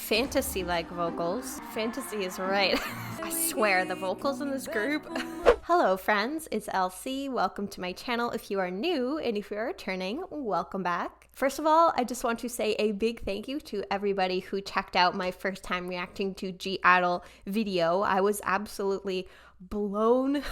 fantasy-like vocals. Fantasy is right. I swear, the vocals in this group. Hello friends, it's Elsie. Welcome to my channel if you are new, and if you are returning, welcome back. First of all, I just want to say a big thank you to everybody who checked out my first time reacting to I-DLE video. I was absolutely blown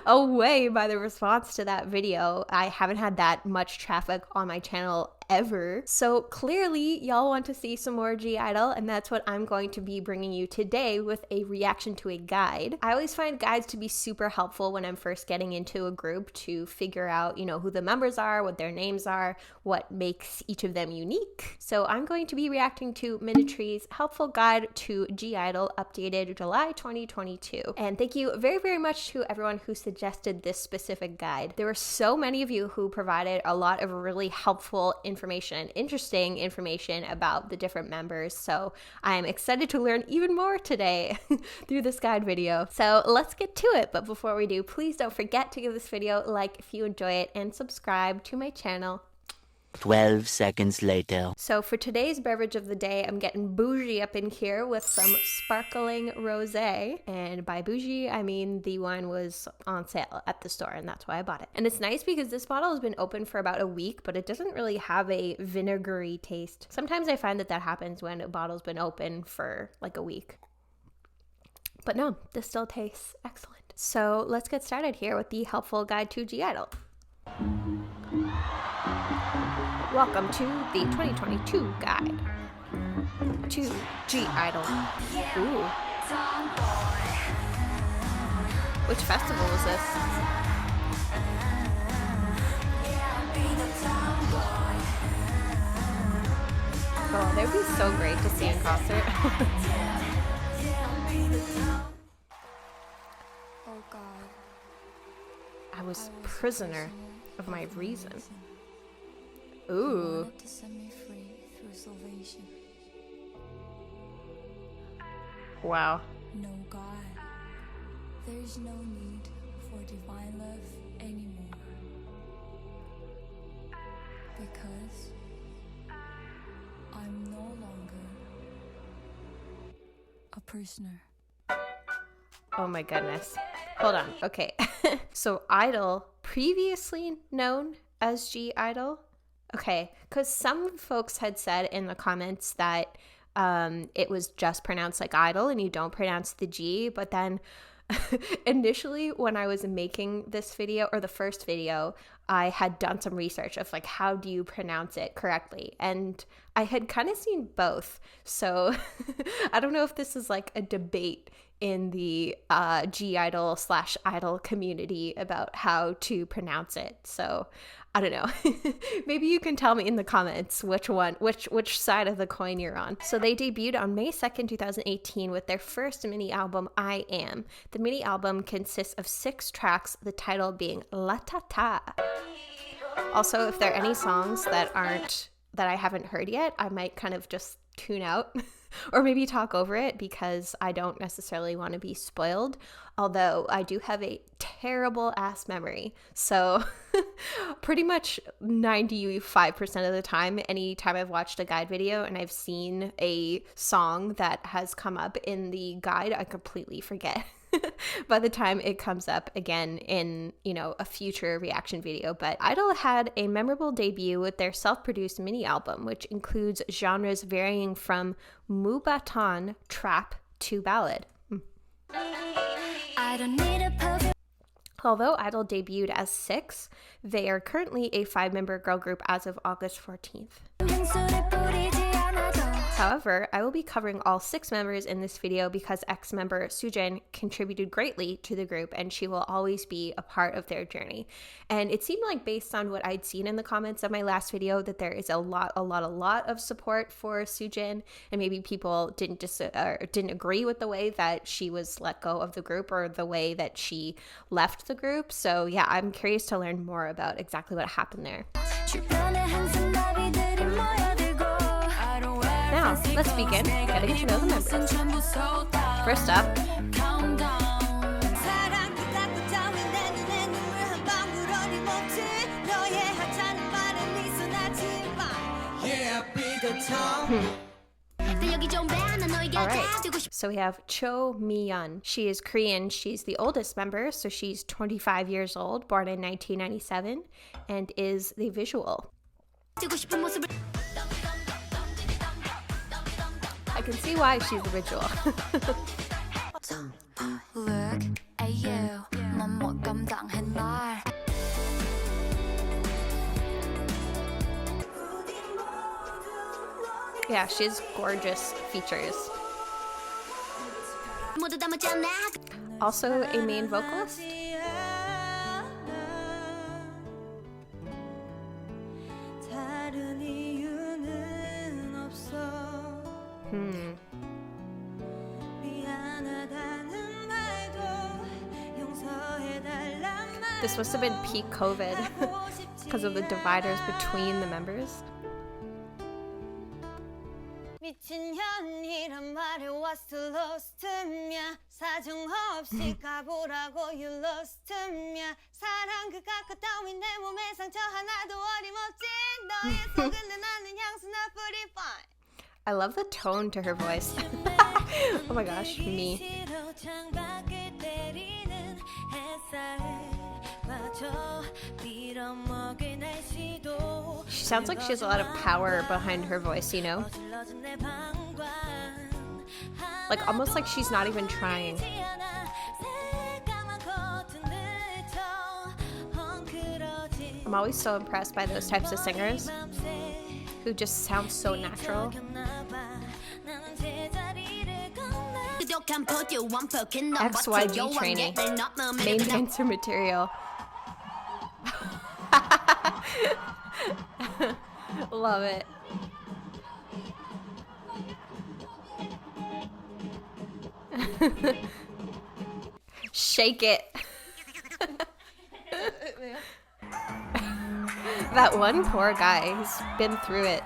away by the response to that video. I haven't had that much traffic on my channel ever. So clearly y'all want to see some more I-DLE, and that's what I'm going to be bringing you today with a reaction to a guide. I always find guides to be super helpful when I'm first getting into a group to figure out, you know, who the members are, what their names are, what makes each of them unique. So I'm going to be reacting to Minitry's helpful guide to I-DLE updated July 2022. And thank you very, very much to everyone who suggested this specific guide. There were so many of you who provided a lot of really helpful information, interesting information about the different members. So I'm excited to learn even more today through this guide video. So let's get to it. But before we do, please don't forget to give this video a like if you enjoy it and subscribe to my channel. 12 seconds later. So for today's beverage of the day, I'm getting bougie up in here with some sparkling rosé. And by bougie, I mean the wine was on sale at the store, and that's why I bought it. And it's nice because this bottle has been open for about a week, but it doesn't really have a vinegary taste. Sometimes I find that that happens when a bottle's been open for like a week. But no, this still tastes excellent. So let's get started here with the helpful guide to I-DLE. Welcome to the 2022 guide to I-DLE. Ooh. Which festival is this? Oh, that would be so great to see in concert. Oh God. I was prisoner of my reason. Ooh. To set me free through salvation. Wow. No God, there's no need for divine love anymore. Because I'm no longer a prisoner. Oh my goodness. Hold on. Okay. So I-DLE, previously known as I-DLE. Okay, because some folks had said in the comments that it was just pronounced like idol and you don't pronounce the G, but then initially when I was making this video, or the first video, I had done some research of like, how do you pronounce it correctly? And I had kind of seen both. So I don't know if this is like a debate in the I-DLE/idol community about how to pronounce it. So I don't know. Maybe you can tell me in the comments which side of the coin you're on. So they debuted on May 2nd, 2018 with their first mini album, I Am. The mini album consists of 6 tracks, the title being La Ta Ta. Also, if there are any songs that I haven't heard yet, I might kind of just tune out or maybe talk over it because I don't necessarily want to be spoiled, although I do have a terrible ass memory. So pretty much 95% of the time, anytime I've watched a guide video and I've seen a song that has come up in the guide, I completely forget by the time it comes up again in, you know, a future reaction video. But I-DLE had a memorable debut with their self-produced mini album, which includes genres varying from Mubatan trap to ballad. I don't need a perfect. Although I-DLE debuted as 6, they are currently a 5-member girl group as of August 14th. However, I will be covering all 6 members in this video because ex-member Soojin contributed greatly to the group and she will always be a part of their journey. And it seemed like, based on what I'd seen in the comments of my last video, that there is a lot of support for Soojin, and maybe people didn't agree with the way that she was let go of the group or the way that she left the group. So yeah, I'm curious to learn more about exactly what happened there. Now, let's begin getting to know the members. First up, All right, so we have Cho Miyeon. She is Korean. She's the oldest member, so she's 25 years old, born in 1997, and is the visual. I can see why she's the visual. Look at you, 넌 못 감당해 날. Yeah, she has gorgeous features. Also a main vocalist. This must have been peak COVID because of the dividers between the members. 미친 현이란 말에 what's to lose to me 사정 없이 가보라고 you lost to me 사랑 그 가까 따윈 내 몸에 상처 하나도 어림없지 너의 속은 나는 향수나 pretty fine. I love the tone to her voice. Oh my gosh, me. She sounds like she has a lot of power behind her voice, you know? Like almost like she's not even trying. I'm always so impressed by those types of singers who just sound so natural. XYG trainee, main dancer material. Love it. Shake it. That one poor guy who's been through it.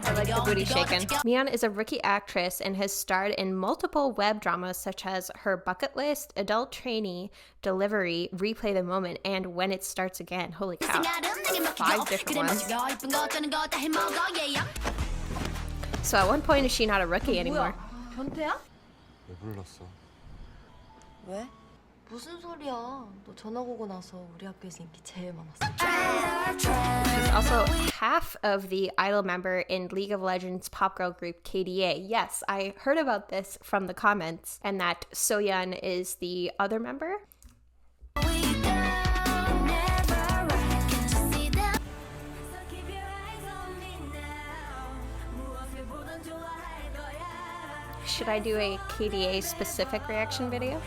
I like the booty shaking. Miyeon is a rookie actress and has starred in multiple web dramas such as Her Bucket List, Adult Trainee, Delivery, Replay the Moment, and When It Starts Again. Holy cow. 5 different ones. So at one point, is she not a rookie anymore? 변태야? 왜 불렀어? 왜? 무슨 소리야? 너 전학 오고 나서 우리 학교에서 인기 제일 많았어. She's also half of the idol member in League of Legends pop girl group KDA. Yes, I heard about this from the comments, and that Soyeon is the other member. Should I do a KDA specific reaction video?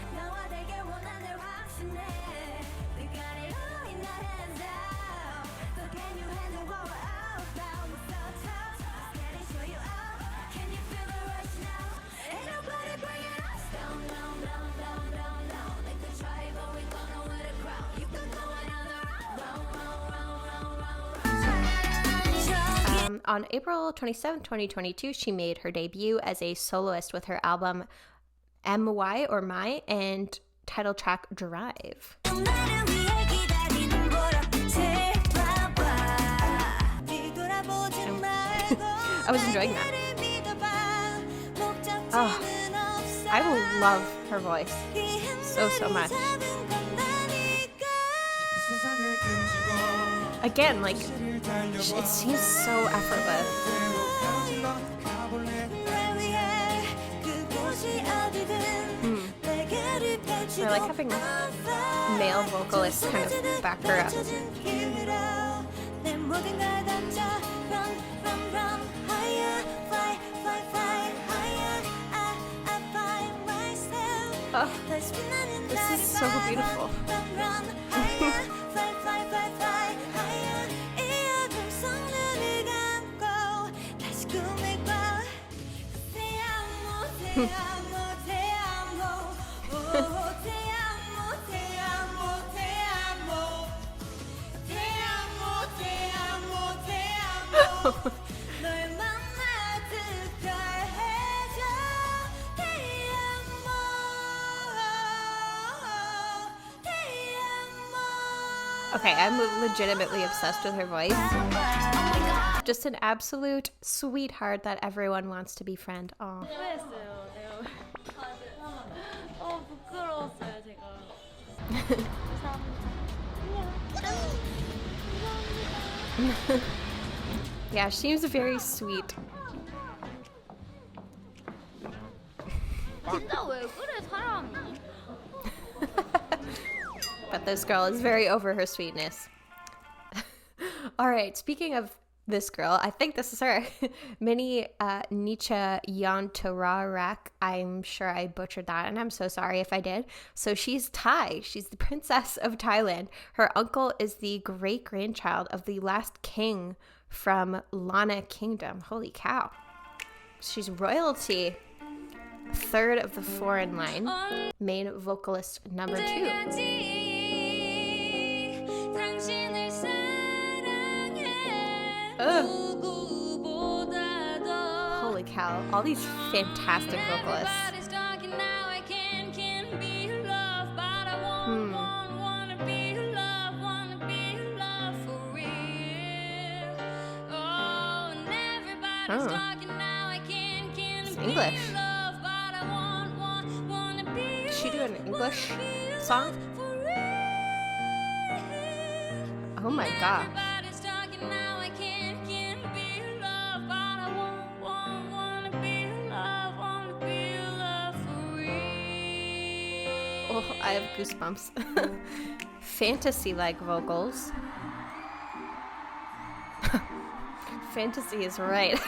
On April 27, 2022, she made her debut as a soloist with her album MY or My and title track Drive. I was enjoying that. Oh, I love her voice so much. Again, like, it seems so effortless. I like having male vocalists kind of back her up. Oh, this is so beautiful. Okay, I'm legitimately obsessed with her voice. Just an absolute sweetheart that everyone wants to befriend. Aw. 부끄러웠어요, 제가. Yeah, she seems very sweet. 진짜 왜 그래, 사람이? But this girl is very over her sweetness. All right, speaking of this girl, I think this is her. Minnie Yeon. I'm sure I butchered that, and I'm so sorry if I did. So she's Thai. She's the princess of Thailand. Her uncle is the great-grandchild of the last king from Lana Kingdom. Holy cow. She's royalty. Third of the foreign line. Main vocalist number 2. Ugh. Holy cow, all these fantastic vocalists. It's English. Did she do an English song? Oh my gosh. Oh, I have goosebumps. Fantasy-like vocals. Fantasy is right.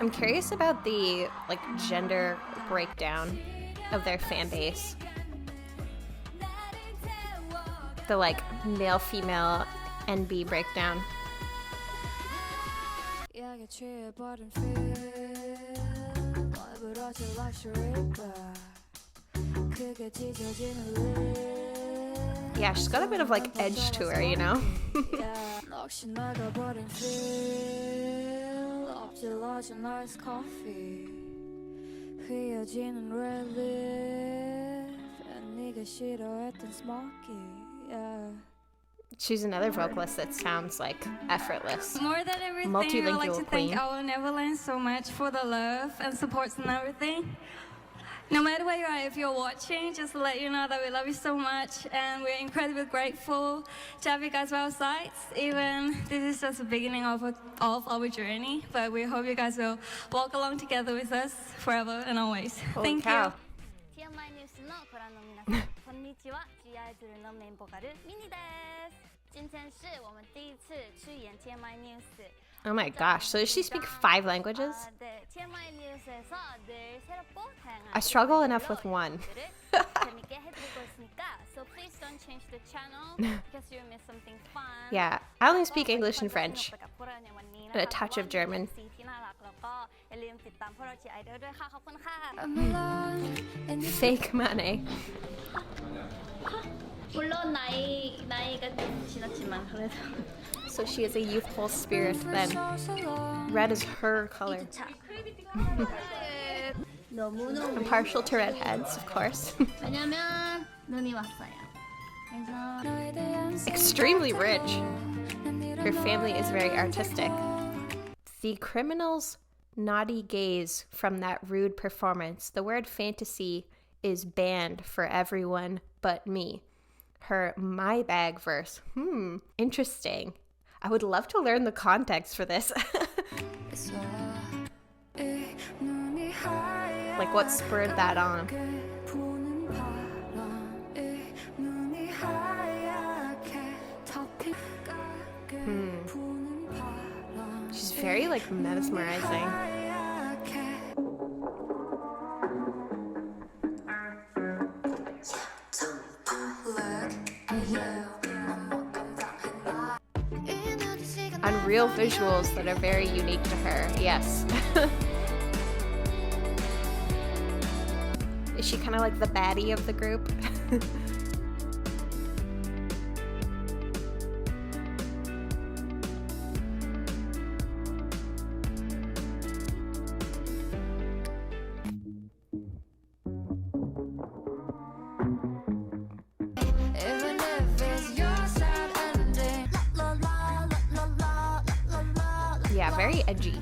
I'm curious about the gender breakdown of their fan base. The male female NB breakdown. Yeah, she's got a bit of edge to her, you know? She's another vocalist that sounds effortless. More than everything, Multilingual I'd like to queen. thank our Neverland so much for the love and support and everything. No matter where you are, if you're watching, just to let you know that we love you so much, and we're incredibly grateful to have you guys by our sides. Even this is just the beginning of our journey, but we hope you guys will walk along together with us forever and always. Holy Thank cow. you. TMI 뉴스のご覧の皆さん、こんにちは。G-IDLEのメインボーカルミニです。今天是我们第一次去演 TMI 뉴스。 Oh my gosh, so does she speak 5 languages? 네, TMI 뉴스에서 늘 새롭고 다양한 I struggle enough with one. 재밌게 해드리고 있으니까, so please don't change the channel because you miss something fun. Yeah, I only speak English and French. And a touch of German. Fake money. 물론 나이가 좀 지났지만 그래도. So she has a youthful spirit then. Red is her color. I'm partial to redheads, of course. 왜냐면 눈이 왔어요. 그래서 Extremely rich. Her family is very artistic. The criminal's naughty gaze from that rude performance. The word fantasy is banned for everyone but me. Her my bag verse. Interesting. I would love to learn the context for this. What spurred that on? She's very mesmerizing. Unreal visuals that are very unique to her, yes. Is she kind of the baddie of the group? very edgy.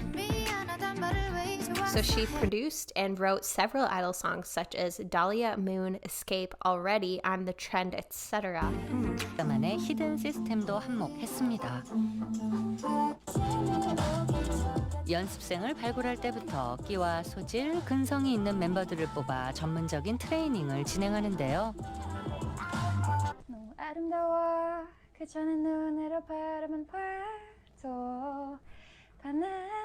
So she produced and wrote several idol songs such as Dahlia, Moon, Escape, Already, I'm the Trend, etc. 만의 히든 시스템도 한몫했습니다. 연습생을 발굴할 때부터 끼와 소질, 근성이 있는 멤버들을 뽑아 전문적인 트레이닝을 진행하는데요. 너무 아름다워 그저는 눈으로 바라만 봐도 반하네.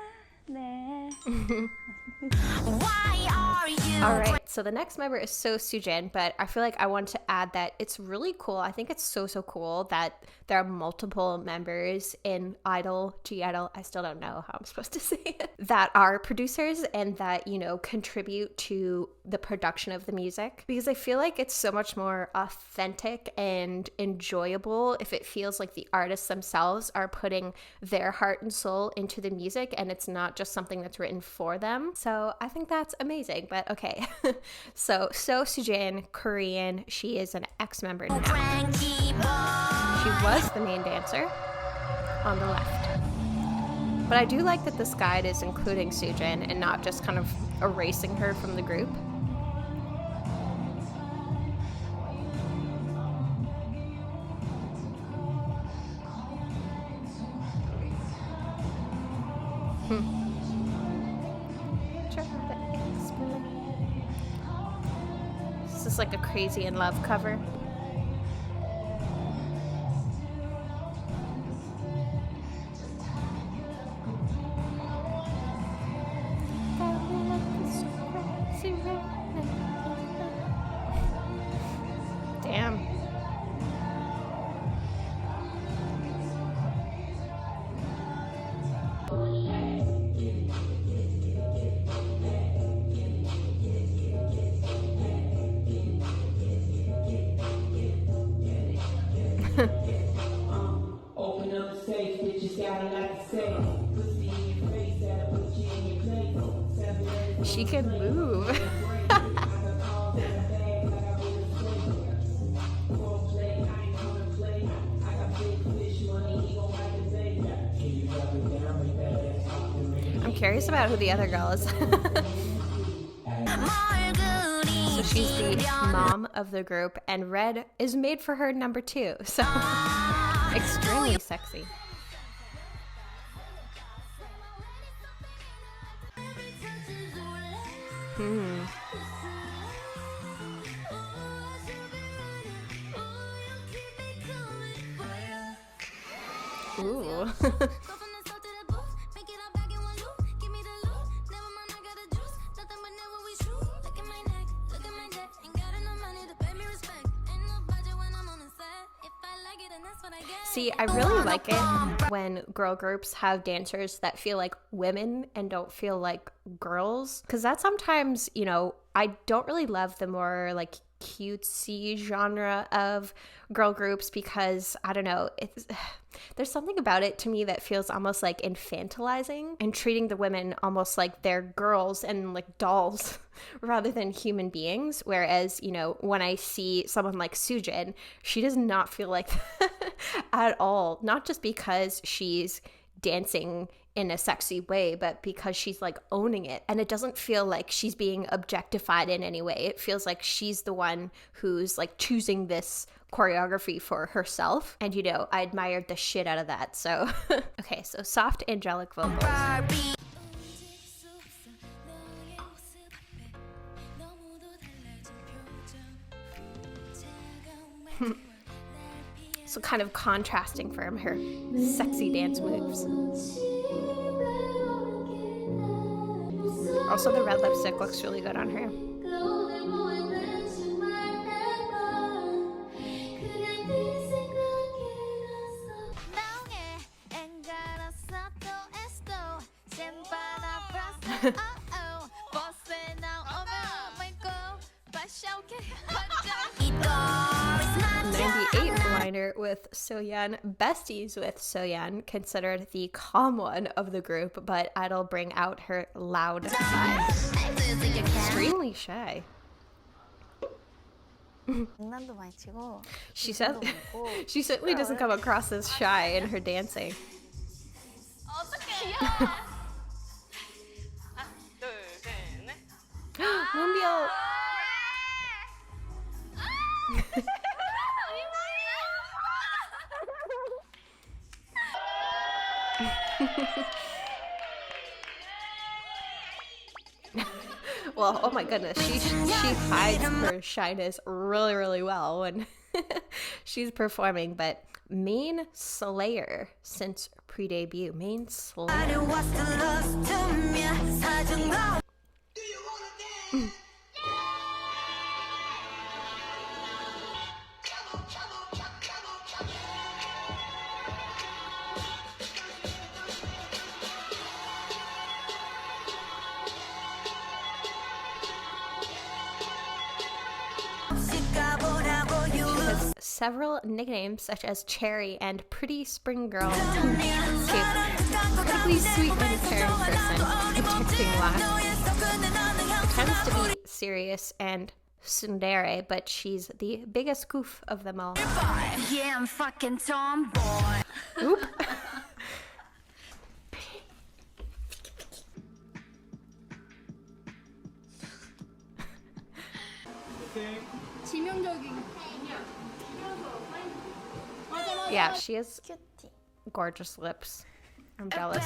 Alright, so the next member is Soojin, but I feel like I want to add that it's really cool. I think it's so cool that there are multiple members in I-DLE, G-IDLE, I still don't know how I'm supposed to say it, that are producers and that, you know, contribute to the production of the music. Because I feel like it's so much more authentic and enjoyable if it feels like the artists themselves are putting their heart and soul into the music and it's not just something that's written for them. So I think that's amazing, but okay. So Soojin, Korean, she is an ex-member now. She was the main dancer on the left. But I do like that this guide is including Soojin and not just kind of erasing her from the group. This is like a Crazy in Love cover. Damn. Open up the safe, bitches got a lot to say. Pussy in your face, that'll put you in your place. She can move. I'm curious about who the other girl is. So she's the mom of the group, and red is made for her number 2. So extremely sexy. Ooh. See, I really like it when girl groups have dancers that feel like women and don't feel like girls. Because that sometimes, you know, I don't really love the more like cutesy genre of girl groups because, I don't know, there's something about it to me that feels almost like infantilizing and treating the women almost like they're girls and like dolls rather than human beings. Whereas, you know, when I see someone like Soojin, she does not feel like that at all. Not just because she's dancing in a sexy way, but because she's like owning it. And it doesn't feel like she's being objectified in any way. It feels like she's the one who's like choosing this choreography for herself. And, you know, I admired the shit out of that. So, okay, so soft angelic vocals. So kind of contrasting from her sexy dance moves. Also, the red lipstick looks really good on her. With Soyeon, besties with Soyeon, considered the calm one of the group, but I-DLE bring out her loud side. Extremely shy. She said she certainly doesn't come across as shy in her dancing. Well, oh my goodness, she hides her shyness really, really well when she's performing. But main slayer since pre-debut, main slayer. Several nicknames such as Cherry and Pretty Spring Girl. Cute. Pretty sweet and caring person. Addicting laugh. Tends to be serious and tsundere, but she's the biggest goof of them all. Yeah, I'm fucking tomboy. Oop. Yeah, she has gorgeous lips. I'm jealous.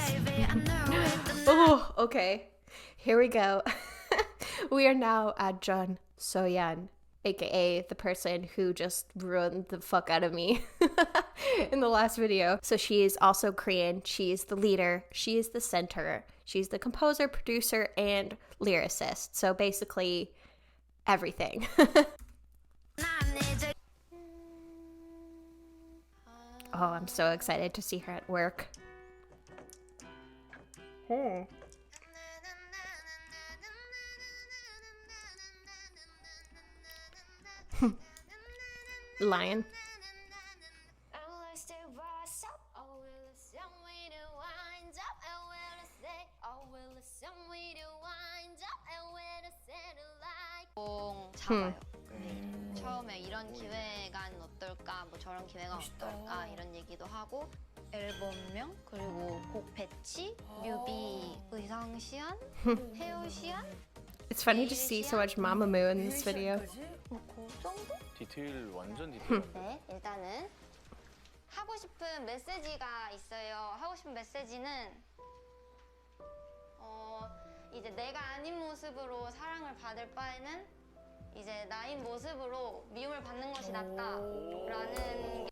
Oh, okay. Here we go. We are now at John Soyeon, aka the person who just ruined the fuck out of me in the last video. So she is also Korean. She is the leader. She is the center. She's the composer, producer, and lyricist. So basically everything. Oh, I'm so excited to see her at work. Lion. 처음에 이런 기획안 어떨까, 뭐 저런 기획안 어떨까 이런 얘기도 하고 앨범명 그리고 곡 배치, 뮤비, 의상 시안, 헤어 시안. It's funny to see so much Mamamoo in this video. 그 정도? 디테일 완전 디테일. 네, 일단은 하고 싶은 메시지가 있어요. 하고 싶은 메시지는 이제 내가 아닌 모습으로 사랑을 받을 바에는 이제 나인 모습으로 미움을 받는 것이 낫다라는.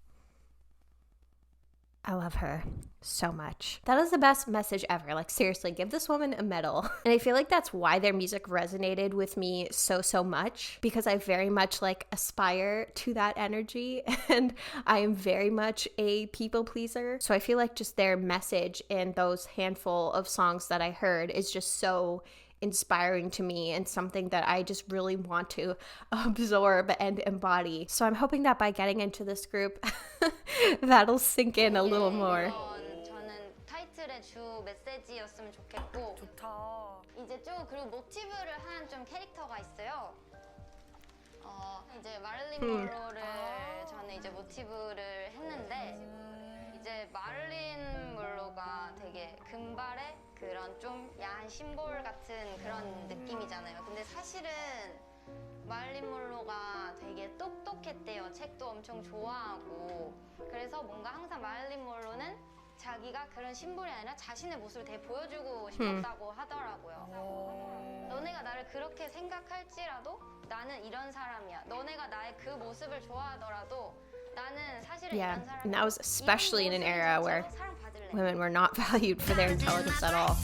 I love her so much. That is the best message ever. Like, seriously, give this woman a medal. And I feel like that's why their music resonated with me so much, because I very much like aspire to that energy, and I am very much a people pleaser. So I feel like just their message in those handful of songs that I heard is just so inspiring to me and something that I just really want to absorb and embody. So I'm hoping that by getting into this group, that'll sink in a little more. 저는 타이틀의 주 메시지였으면 좋겠고. 좋다. 이제 쭉 그리고 모티브를 한 좀 캐릭터가 있어요. 이제 마릴린 monroe를 저는 이제 모티브를 했는데 이제 마릴린 monroe가 되게 금발의 그런 좀 야한 심볼 같은 그런 느낌이잖아요. 근데 사실은 마릴린 monroe가 되게 똑똑했대요. 책도 엄청 좋아하고. 그래서 뭔가 항상 마릴린 monroe는 자기가 그런 심볼이 아니라 자신의 모습을 되게 보여주고 싶었다고 하더라고요. 너네가 나를 그렇게 생각할지라도 나는 이런 사람이야. 너네가 나의 그 모습을 좋아하더라도 나는 사실은 Yeah, 이런 사람이야. and that was especially in an era where women were not valued for their intelligence at all.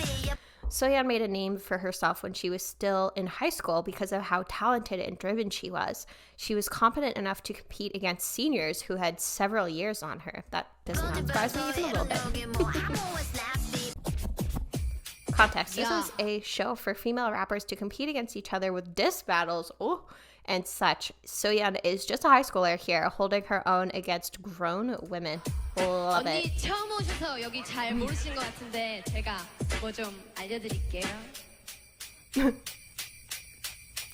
Soyeon made a name for herself when she was still in high school because of how talented and driven she was. She was competent enough to compete against seniors who had several years on her. That does not surprise me even a little bit. Context. This is a show for female rappers to compete against each other with diss battles. Oh, and such. Soyeon is just a high schooler here, holding her own against grown women. Love it. 언니 처음 오셔서 여기 잘 모르신 것 같은데 제가 뭐 좀 알려드릴게요.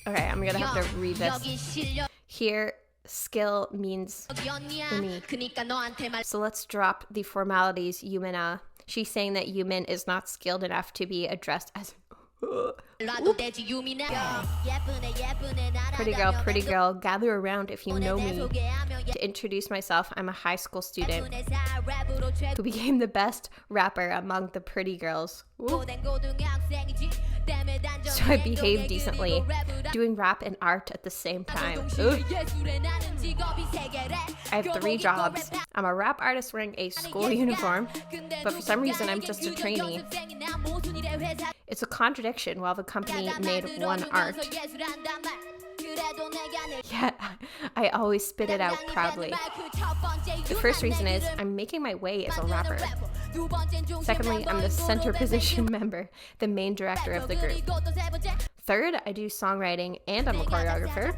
Okay, I'm gonna have to read this. Here, skill means uni. So let's drop the formalities, Yumina. She's saying that Yumin is not skilled enough to be addressed as pretty girl, gather around if you know me. To introduce myself, I'm a high school student who became the best rapper among the pretty girls. So I behave decently, doing rap and art at the same time. Ugh. I have 3 jobs. I'm a rap artist wearing a school uniform, but for some reason I'm just a trainee. It's a contradiction while the company made one art. Yeah, I always spit it out proudly. The first reason is I'm making my way as a rapper. Secondly, I'm the center position member, the main director of the group. Third, I do songwriting and I'm a choreographer.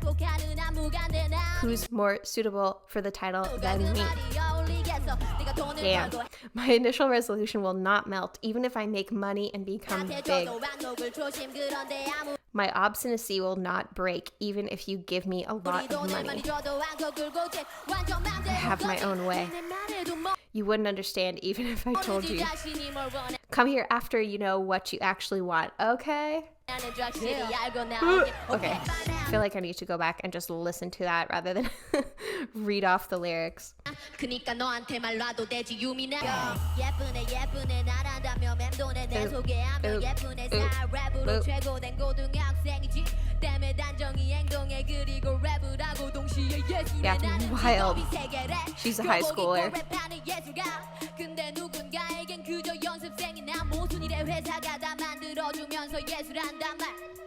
Who's more suitable for the title than me? Damn. My initial resolution will not melt even if I make money and become big. My obstinacy will not break even if you give me a lot of money. I have my own way. You wouldn't understand even if I told you. Come here after you know what you actually want, okay? Okay, I feel like I need to go back and just listen to that rather than read off the lyrics. Yeah, wild. She's a high schooler.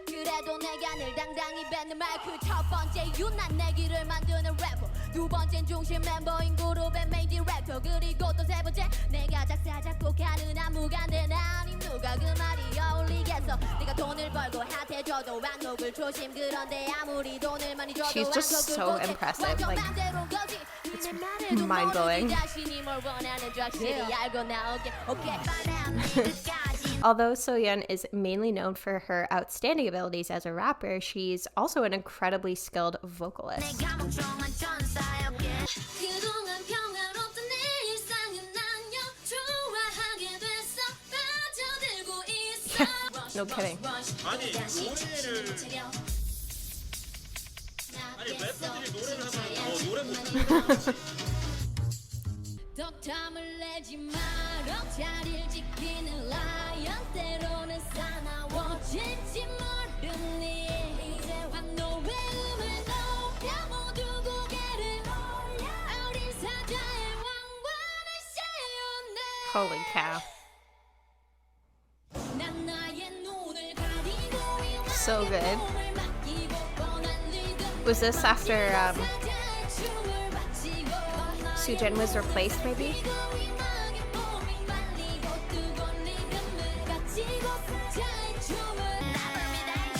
그래도 내가 늘 당당히 뱉는 말 그 첫 번째 유난 내기를 만드는 래퍼 두 번째는 중심 멤버인 그룹의 메인 디렉터 그리고 또 세 번째 내가 작사 작곡하는 안무가 내 아님 누가 그 말이 어울리겠어 네가 돈을 벌고 핫해져도 왕곡을 조심 그런데 아무리 돈을 많이 줘도 She's just so impressive. Like, it's mind-blowing. Although Soyeon is mainly known for her outstanding abilities as a rapper, she's also an incredibly skilled vocalist. Yeah, no kidding. Holy cow. So good. Was this after Soojin was replaced, maybe?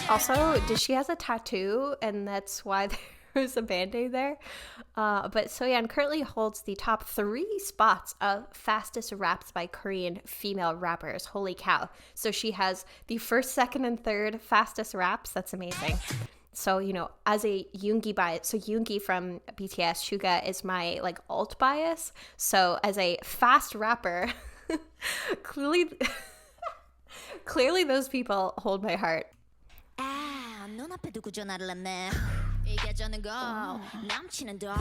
Also, did she has a tattoo and that's why there was a band-aid there? But Soyeon currently holds the top 3 spots of fastest raps by Korean female rappers. Holy cow. So she has the first, second, and third fastest raps. That's amazing. So, you know, as a Yoongi bias, so Yoongi from BTS, Shuhua, is my, like, alt bias. So as a fast rapper, clearly those people hold my heart. 눈앞에 두고 전화를 했네 이게 저는 거 남치는 더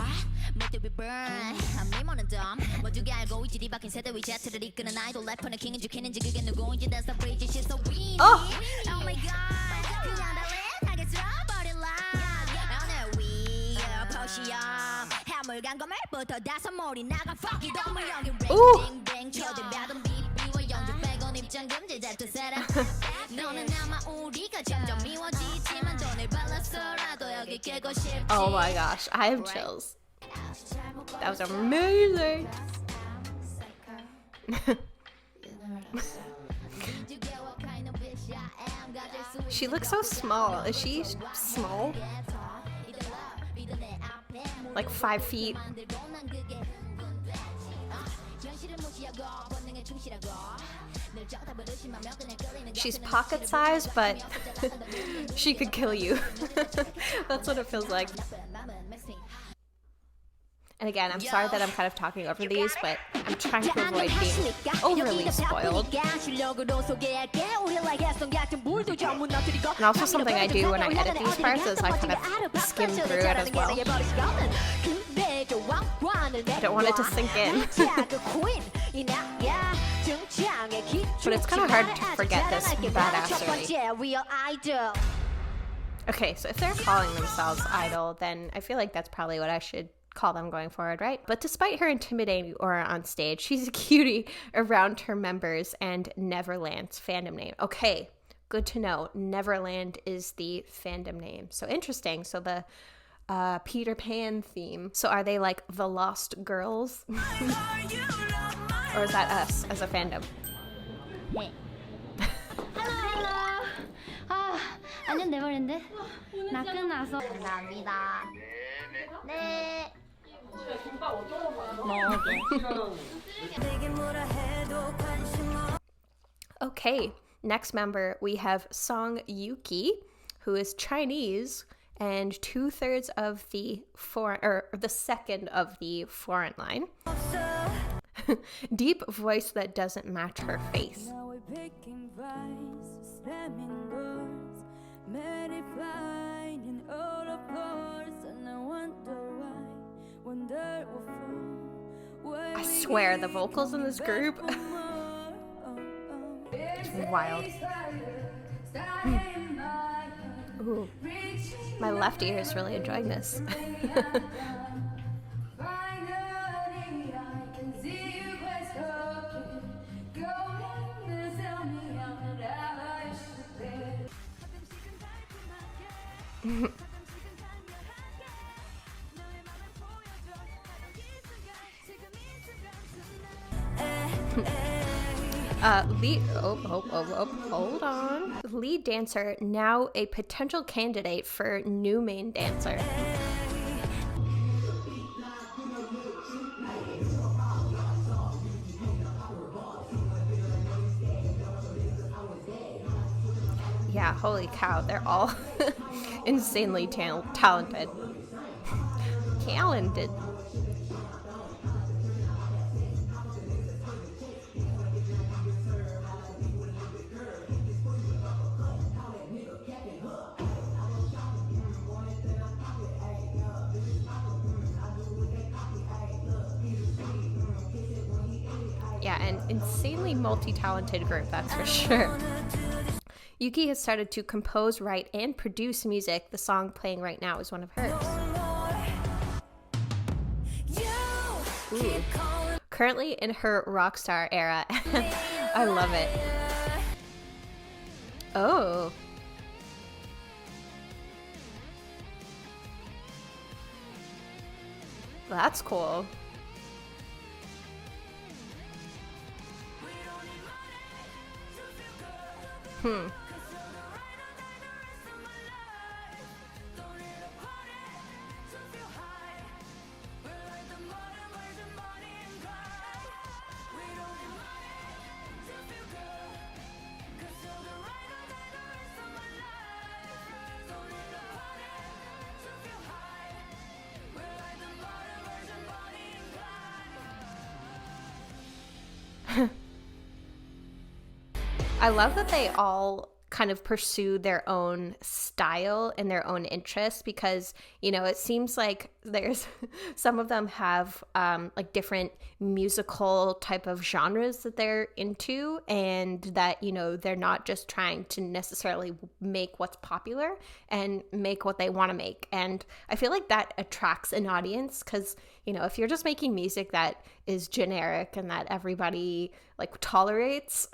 못돼 we burn 미모는 덤 모두가 알고 있지 뒤바뀐 세대 위 제트를 이끄는 아이돌 래퍼는 킹인지 퀸인지 그게 누구인지 that's the bridge she's so windy oh my god 그냥 달래 버릴라 오늘 위에 포시업 해물간 거멜부터 다섯 몰이 나가 fuck it 너무 여기 ringring 쳐들배던 비비와 영주 빼곤 입장 금지 제트 세라 너는 아마 우리가 점점 미워지지만 돈을 발랐어라도 여기 깨고 싶지 Oh my gosh, I have chills. That was amazing. She looks so small. Is she small? Like 5 feet. She's pocket sized, but she could kill you. That's what it feels like. And again, I'm sorry that I'm kind of talking over these, but I'm trying to avoid being overly spoiled. And also something I do when I edit these parts is I kind of skim through it as well. I don't want it to sink in. But it's kind of hard to forget this badassery. Okay, so if they're calling themselves idol, then I feel like that's probably what I should call them going forward, right? But despite her intimidating aura on stage, she's a cutie around her members and Neverland's fandom name. Okay, good to know. Neverland is the fandom name. So interesting. So the Peter Pan theme. So are they like the Lost Girls? Or is that us as a fandom? 안녕 네버랜드. 나 끝나서 감사합니다. 네. Okay, next member we have Song Yuqi, who is Chinese and 2/3 of the the second of the foreign line. Deep voice that doesn't match her face. I swear the vocals in this group it's wild. Ooh. My left ear is really enjoying this. Hold on. Lead dancer, now a potential candidate for new main dancer. Yeah, holy cow, they're all insanely talented. Talented. Yeah, an insanely multi-talented group, that's for sure. Yuqi has started to compose, write, and produce music. The song playing right now is one of hers. Ooh. Currently in her rock star era. I love it. Oh. That's cool. I love that they all kind of pursue their own style and their own interests because, you know, it seems like there's some of them have like different musical type of genres that they're into, and that, you know, they're not just trying to necessarily make what's popular and make what they want to make. And I feel like that attracts an audience because, you know, if you're just making music that is generic and that everybody like tolerates,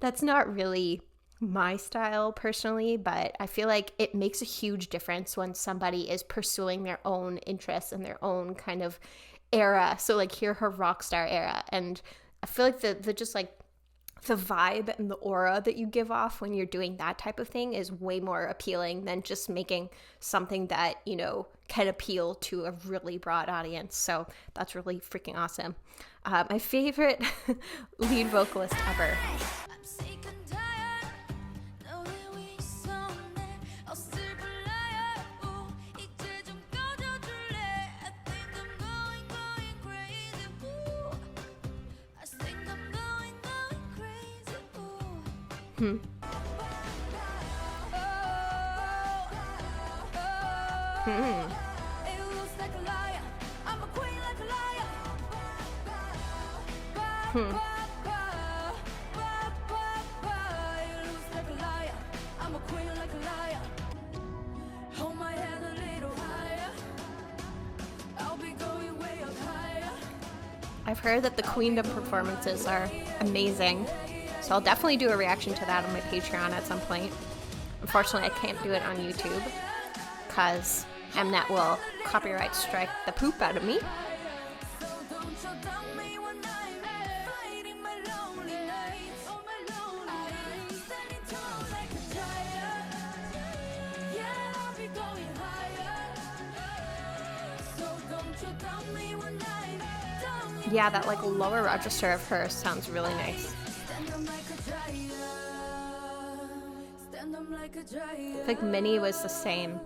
that's not really my style personally, but I feel like it makes a huge difference when somebody is pursuing their own interests and their own kind of era. So like here, her rock star era, and I feel like the just like the vibe and the aura that you give off when you're doing that type of thing is way more appealing than just making something that, you know, can appeal to a really broad audience. So that's really freaking awesome. My favorite lead vocalist ever. I've heard that the Queendom performances are amazing, so I'll definitely do a reaction to that on my Patreon at some point. Unfortunately, I can't do it on YouTube because Mnet will copyright strike the poop out of me. Yeah, that like lower register of hers sounds really nice. I think Minnie was the same.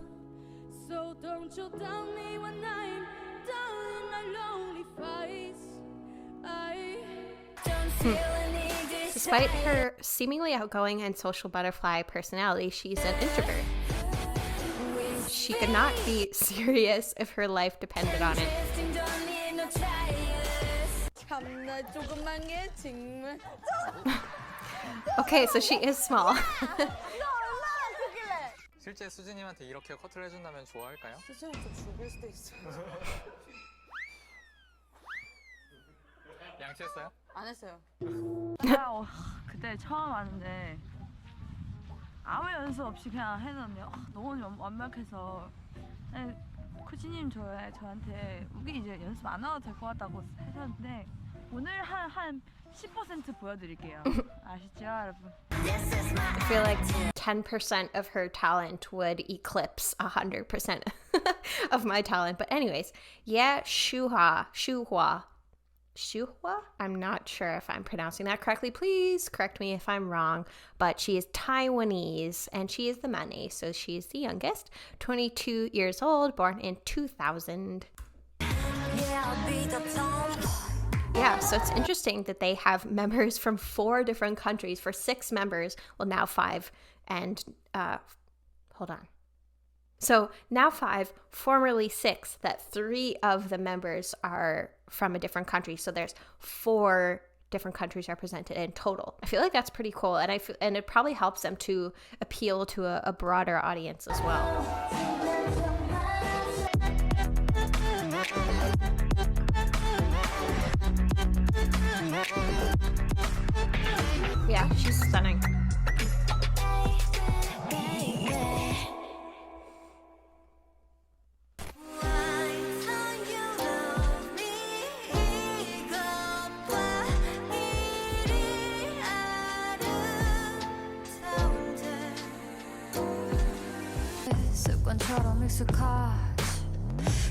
Despite her seemingly outgoing and social butterfly personality, she's an introvert. She could not be serious if her life depended on it. Okay, so she is small. 실제 수진님한테 이렇게 커트를 해준다면 좋아할까요? 수진한테 죽일 수도 있어요. 양치했어요? 안 했어요. 그때 처음 왔는데 아무 연습 없이 그냥 해놨네요. 너무 완벽해서 코치님 저한테 우기 이제 연습 안 와도 될 것 같다고 하셨는데 오늘 한 10% 보여드릴게요. 아시죠, 여러분? I feel like 10% of her talent would eclipse 100% of my talent. But anyways, yeah, Shuhua. I'm not sure if I'm pronouncing that correctly. Please correct me if I'm wrong. But she is Taiwanese and she is the Minnie, so she is the youngest. 22 years old, born in 2000. Yeah, so it's interesting that they have members from 4 different countries for 6 members. Well, now 5 and, hold on. So now 5, formerly 6, that 3 of the members are from a different country. So there's 4 different countries represented in total. I feel like that's pretty cool. And it probably helps them to appeal to a broader audience as well. Yeah, she's stunning.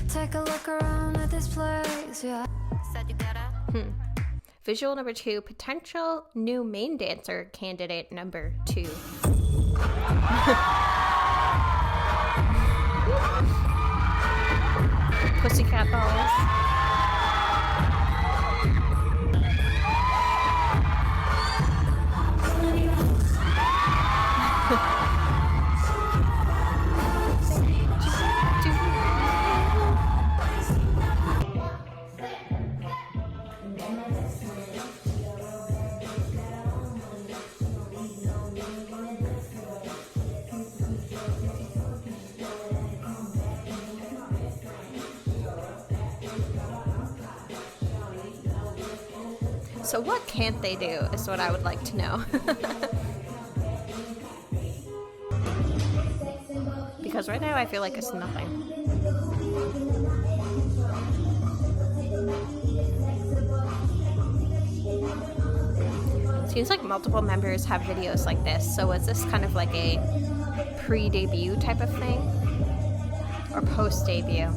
Take a look around at this place, yeah. Visual number 2, potential new main dancer candidate number 2. Pussycat dolls. So what can't they do is what I would like to know. Because right now I feel like it's nothing. Seems like multiple members have videos like this. So is this kind of like a pre-debut type of thing? Or post-debut?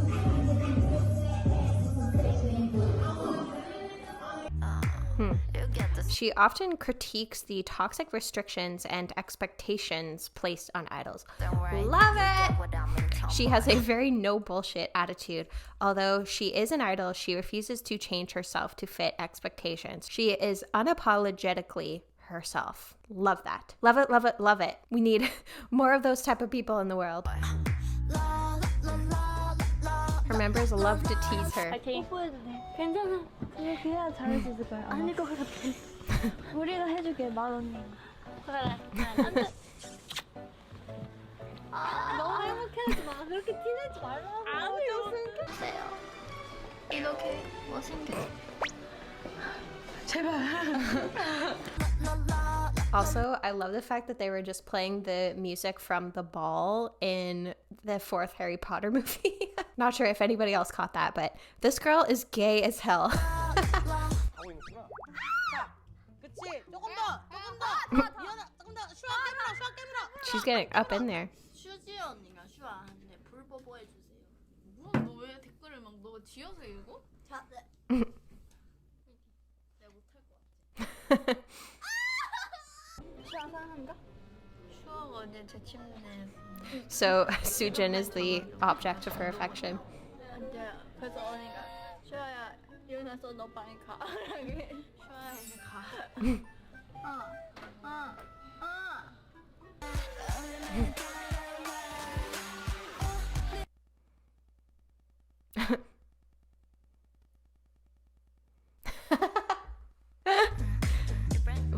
She often critiques the toxic restrictions and expectations placed on idols. Love it! She has a very no bullshit attitude. Although she is an idol, she refuses to change herself to fit expectations. She is unapologetically herself. Love that. Love it, love it, love it. We need more of those type of people in the world. Her members love to tease her. 뽀뽀해도 돼. 괜찮아. 그렇게 해야 잘할 수 있을 거야. 아닐 것 같아. 우리가 해줄게, 만원님. 그래. 안 돼. 너무 행복해하지 마. 그렇게 티내지 말라고. 아니요. 보세요. 이렇게 못생겼어. 제발. Also, I love the fact that they were just playing the music from the ball in the fourth Harry Potter movie. Not sure if anybody else caught that, but this girl is gay as hell. She's getting up in there. 슈지 언니가 슈아한테 불 뽀뽀해 주세요. 너 왜 댓글을 막 너 지어서 읽어? 자, 네. 내가 못할 것 같아. 슈아 사랑한가? 슈아가 어제 제 침대에. So Soojin is the object of her affection. 그래서 언니가 슈아야 일어나서 너 빨리 가. 슈아야 이제 가.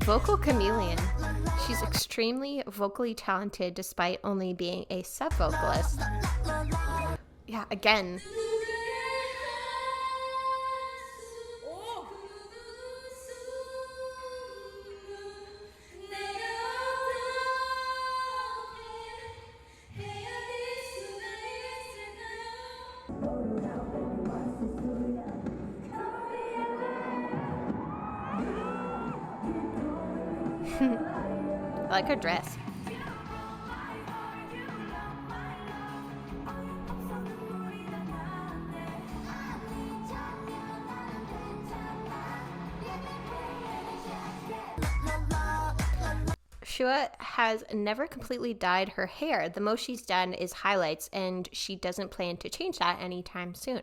Vocal chameleon. She's extremely vocally talented despite only being a sub-vocalist. Yeah, again. I like her dress. Shuhua has never completely dyed her hair. The most she's done is highlights, and she doesn't plan to change that anytime soon.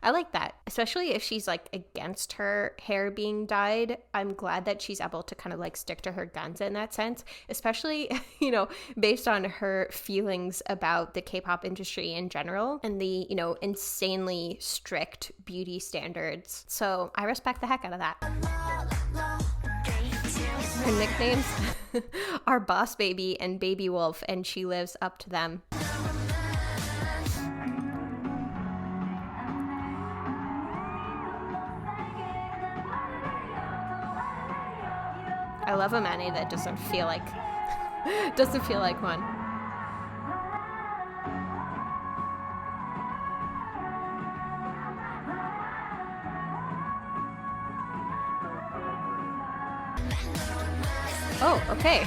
I like that, especially if she's like against her hair being dyed. I'm glad that she's able to kind of like stick to her guns in that sense, especially, you know, based on her feelings about the K-pop industry in general and the, you know, insanely strict beauty standards. So I respect the heck out of that. Her nicknames are Boss Baby and Baby Wolf, and she lives up to them. I love a Manny that doesn't feel like one. Oh, okay.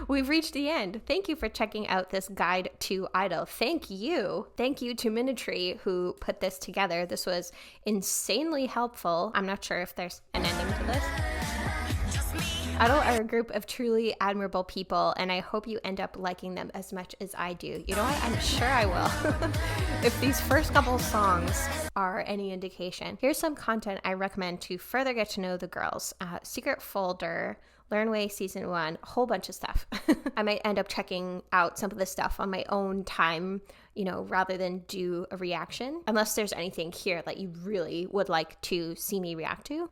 We've reached the end. Thank you for checking out this guide to I-DLE. Thank you. Thank you to minitry who put this together. This was insanely helpful. I'm not sure if there's an ending to this. I-DLE are a group of truly admirable people, and I hope you end up liking them as much as I do. You know what? I'm sure I will. If these first couple songs are any indication. Here's some content I recommend to further get to know the girls. Secret Folder, Learn Way Season 1, a whole bunch of stuff. I might end up checking out some of this stuff on my own time, you know, rather than do a reaction. Unless there's anything here that you really would like to see me react to.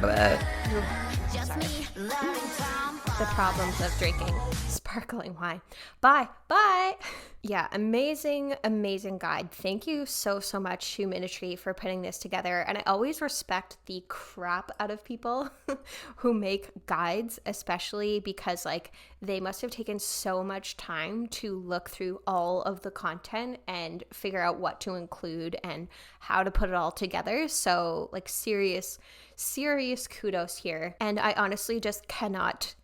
Sorry. The problems of drinking sparkling wine. Bye. Yeah, amazing guide. Thank you so much to minitry for putting this together. And I always respect the crap out of people who make guides, especially because like they must have taken so much time to look through all of the content and figure out what to include and how to put it all together. So like serious kudos here. And I honestly just cannot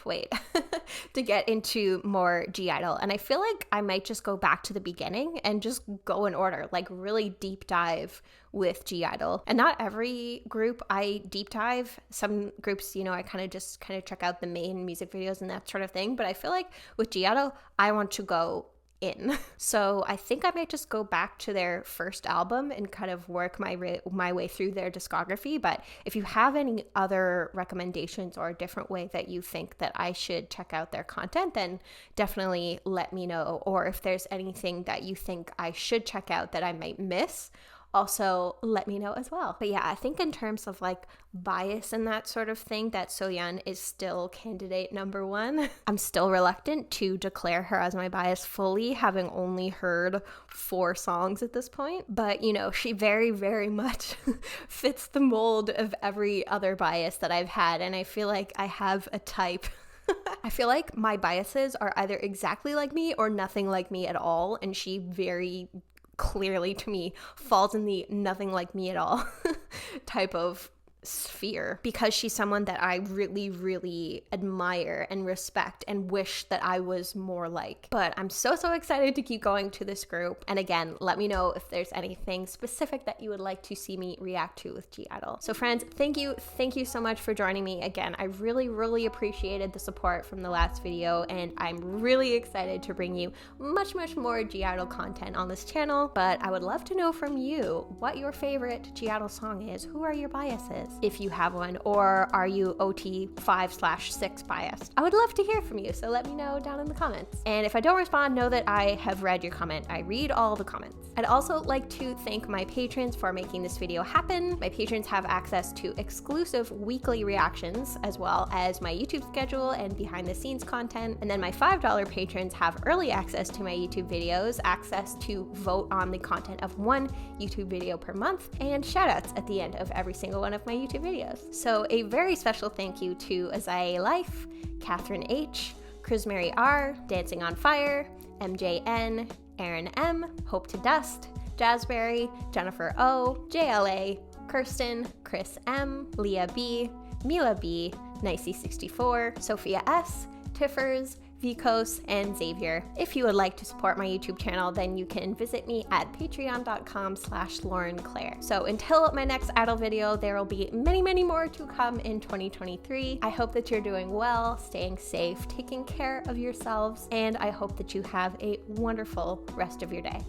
wait to get into more G-I-DLE. And I feel like I might just go back to the beginning and just go in order, like really deep dive with G-I-DLE. And not every group I deep dive. Some groups, you know, I kind of check out the main music videos and that sort of thing. But I feel like with G-I-DLE, I want to go in. So I think I might just go back to their first album and kind of work my way through their discography. But if you have any other recommendations or a different way that you think that I should check out their content, then definitely let me know. Or if there's anything that you think I should check out that I might miss, also let me know as well. But yeah, I think in terms of like bias and that sort of thing, that Soyeon is still candidate number one. I'm still reluctant to declare her as my bias fully, having only heard 4 songs at this point. But you know, she very, very much fits the mold of every other bias that I've had, and I feel like I have a type. I feel like my biases are either exactly like me or nothing like me at all, and she very clearly to me falls in the nothing like me at all type of sphere, because she's someone that I really, really admire and respect and wish that I was more like. But I'm so excited to keep going to this group. And again, let me know if there's anything specific that you would like to see me react to with G-I-DLE. So friends, thank you so much for joining me again. I really, really appreciated the support from the last video, and I'm really excited to bring you much more G-I-DLE content on this channel. But I would love to know from you what your favorite G-I-DLE song is. Who are your biases, if you have one, or are you OT 5/6 biased? I would love to hear from you, so let me know down in the comments. And if I don't respond, know that I have read your comment. I read all the comments. I'd also like to thank my patrons for making this video happen. My patrons have access to exclusive weekly reactions, as well as my YouTube schedule and behind the scenes content. And then my $5 patrons have early access to my YouTube videos, access to vote on the content of 1 YouTube video per month, and shoutouts at the end of every single one of my YouTube videos. So a very special thank you to Azai Life, Catherine H, Chrismary R, Dancing on Fire, MJN, Aaron M, Hope to Dust, Jazzberry, Jennifer O, JLA, Kirsten, Chris M, Leah B, Mila B, Nicey64, Sophia S, Tiffers, Vicos, and Xavier. If you would like to support my YouTube channel, then you can visit me at patreon.com/laurenclaireyt. So until my next I-DLE video, there will be many more to come in 2023. I hope that you're doing well, staying safe, taking care of yourselves, and I hope that you have a wonderful rest of your day.